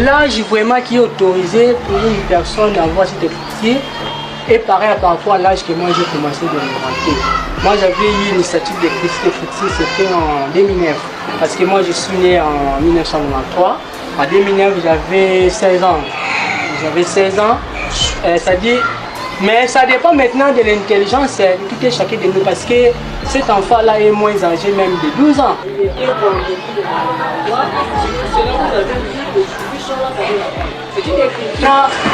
l'âge vraiment qui est autorisé pour une personne d'avoir cet héritier est pareil par rapport à l'âge que moi j'ai commencé de m'inventer. Moi j'avais eu une statue de héritier, c'était en 2009. Parce que moi je suis né en 1993. En 2009 j'avais 16 ans. J'avais 16 ans. C'est-à-dire, mais ça dépend maintenant de l'intelligence de tout et chacun de nous. Parce que cet enfant-là est moins âgé même de 12 ans.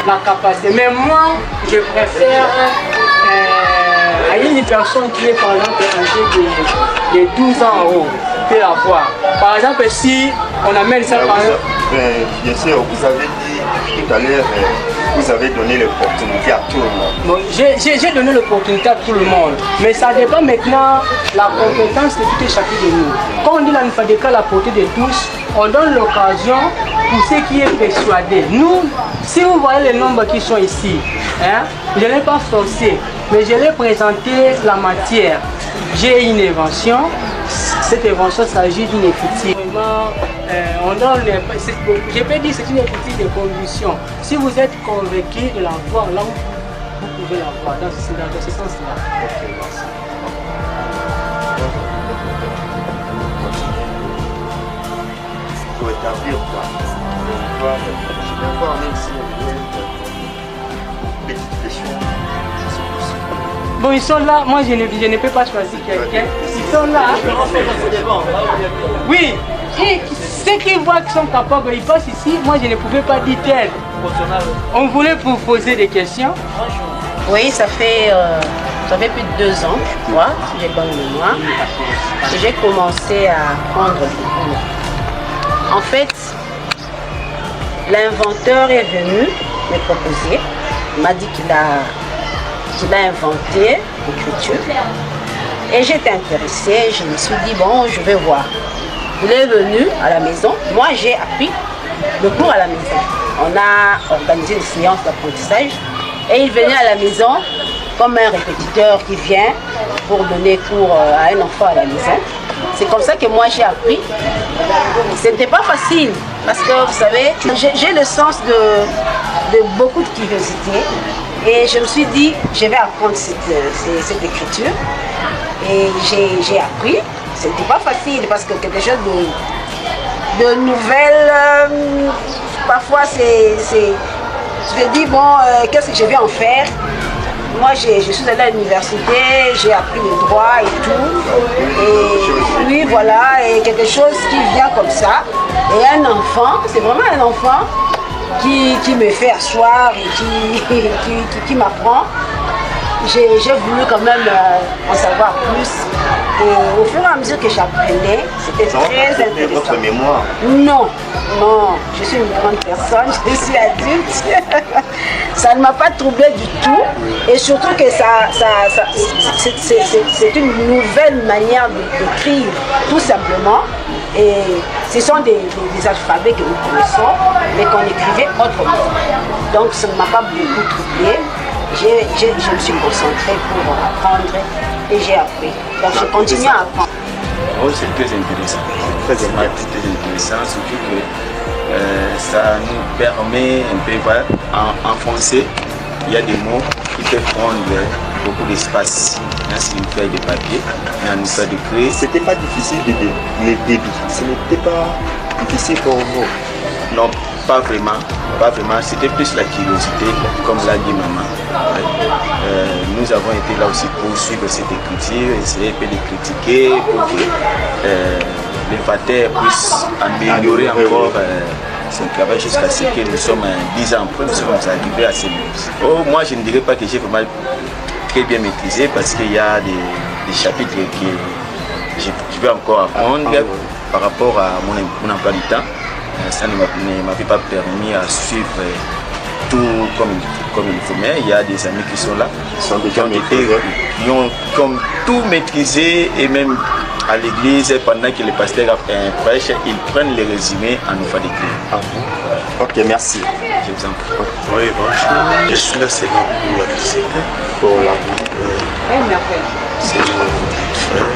La capacité. Mais moi, je préfère à une personne qui est par exemple âgée de 12 ans en haut, peut l'avoir. Par exemple, si on amène ça par exemple. Bien sûr, vous avez dit tout à l'heure, vous avez donné l'opportunité à tout le monde. Bon, j'ai donné l'opportunité à tout le monde, mais ça dépend maintenant la compétence de tout et chacun de nous. Quand on dit la Nfadeka, la portée de tous, on donne l'occasion pour ceux qui est persuadé. Nous, si vous voyez les nombres qui sont ici, hein, je ne l'ai pas forcé, mais je l'ai présenté la matière. J'ai une invention. Cette invention s'agit d'une écriture. On donne, je peux dire que c'est une écriture de conviction. Si vous êtes convaincu de la voir, là vous pouvez la voir dans ce sens-là. Ok, merci. Pour établir quoi? Je vais voir même si on a une petite question. Bon, ils sont là, moi je ne peux pas choisir quelqu'un. Ils sont là. Oui, et ceux qui voient qu'ils sont capables, ils passent ici. Moi je ne pouvais pas dire tel. On voulait vous poser des questions. Oui, ça fait plus de 2 ans, je crois, si j'ai bonne mémoire, que j'ai commencé à apprendre le cours. En fait, l'inventeur est venu me proposer. Il m'a dit qu'il a inventé l'écriture. Et j'étais intéressée, je me suis dit, bon, je vais voir. Il est venu à la maison, moi j'ai appris le cours à la maison. On a organisé une séance d'apprentissage et il venait à la maison comme un répétiteur qui vient pour donner cours à un enfant à la maison. C'est comme ça que moi j'ai appris. Ce n'était pas facile parce que vous savez, j'ai le sens de beaucoup de curiosité. Et je me suis dit, je vais apprendre cette écriture. Et j'ai appris. C'était pas facile parce que quelque chose de nouvelle, parfois je me dis, bon, qu'est-ce que je vais en faire? Moi, je suis allée à l'université, j'ai appris le droit et tout. Et oui, voilà, et quelque chose qui vient comme ça. Et un enfant, c'est vraiment un enfant qui me fait asseoir et qui m'apprend. J'ai voulu quand même en savoir plus. Et au fur et à mesure que j'apprenais, c'était très intéressant. Votre mémoire? Non, je suis une grande personne, je suis adulte. Ça ne m'a pas troublé du tout. Et surtout que c'est une nouvelle manière d'écrire, tout simplement. Et ce sont des alphabets que nous connaissons, mais qu'on écrivait autrement. Donc ça ne m'a pas beaucoup troublé. Je me suis concentrée pour apprendre et j'ai appris. Donc je continue à apprendre. Oh, c'est très intéressant. Très intéressant, surtout que ça nous permet un peu, voilà, en français, il y a des mots qui peuvent prendre beaucoup d'espace. Là, c'est une feuille de papier, mais en histoire de créer. C'était pas difficile de les débits. Ce n'était pas difficile pour vous? Non, pas vraiment. C'était plus la curiosité, comme l'a dit maman. Nous avons été là aussi pour suivre cette écriture, essayer de les critiquer pour que l'évateur puisse améliorer encore son travail jusqu'à ce que nous sommes 10 ans après, nous sommes arrivés à ce niveau. Oh, moi, je ne dirais pas que j'ai vraiment très bien maîtrisé parce qu'il y a des chapitres que je vais encore apprendre par rapport à mon emploi du temps. Ça ne m'avait pas permis à suivre tout comme il faut. Mais il y a des amis qui sont là, qui ont comme tout maîtrisé, et même à l'église, pendant que le pasteur prêche, ils prennent les résumés en Nfadeka. Ah bon? Ok, merci. Je vous en prie. Oui, bonjour. Je suis là seulement pour la visite. Pour la visite. C'est mon petit frère.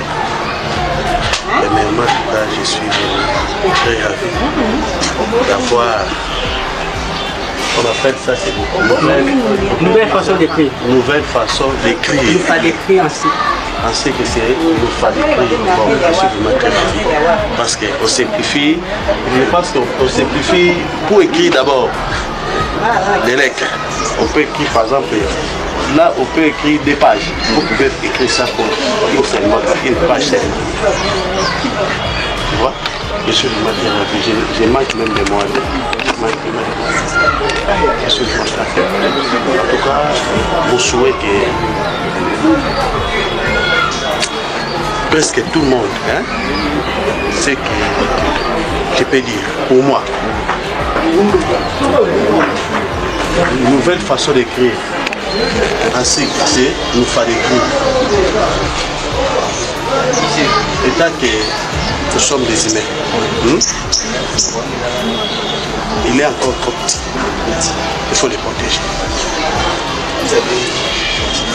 Mais même en tout cas, je suis très ravi d'avoir On appelle ça, c'est Nouvelle façon d'écrire. nouvelle façon d'écrire. Il faut d'écrire ainsi. Ainsi que c'est nous faut d'écrire. Bon, je suis vraiment très fier. Parce qu'on simplifie, je pense qu'on simplifie pour écrire d'abord les lettres. On peut écrire par exemple, là on peut écrire des pages. Vous pouvez écrire ça pour seulement une page seulement. Tu vois? Je suis vraiment très ravi. Je manque même de moi. Je suis vraiment très fier. En tout cas, mon souhait que presque tout le monde, hein, c'est que je peux dire, pour moi, une nouvelle façon d'écrire, ainsi que c'est nous faire écrire. Étant que nous sommes des humains, il est encore trop petit, il faut les protéger.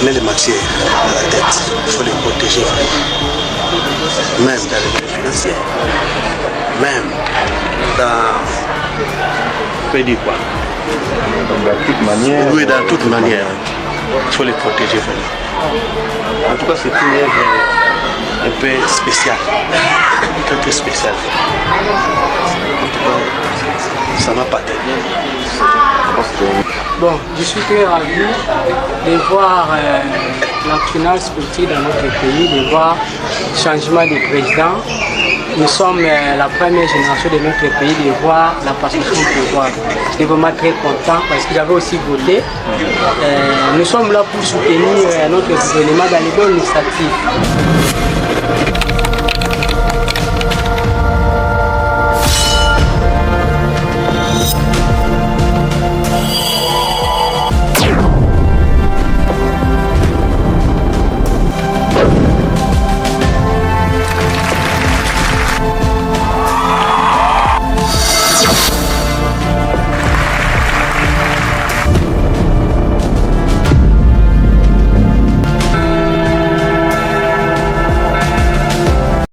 Il a les matières dans la tête, il faut les protéger vraiment. Même dans les milieux financiers, même dans... On peut dire quoi? De toute manière. Oui, dans toute manière, il faut les protéger vraiment. En tout cas, c'est une œuvre un peu spéciale, très très spéciale. En tout cas, ça m'a pas tellement. Bon, je suis très ravi de voir la finale sportive dans notre pays, de voir le changement de président. Nous sommes la première génération de notre pays de voir la passation du pouvoir. Je suis vraiment très content parce que j'avais aussi voté. Nous sommes là pour soutenir notre gouvernement dans les bonnes initiatives.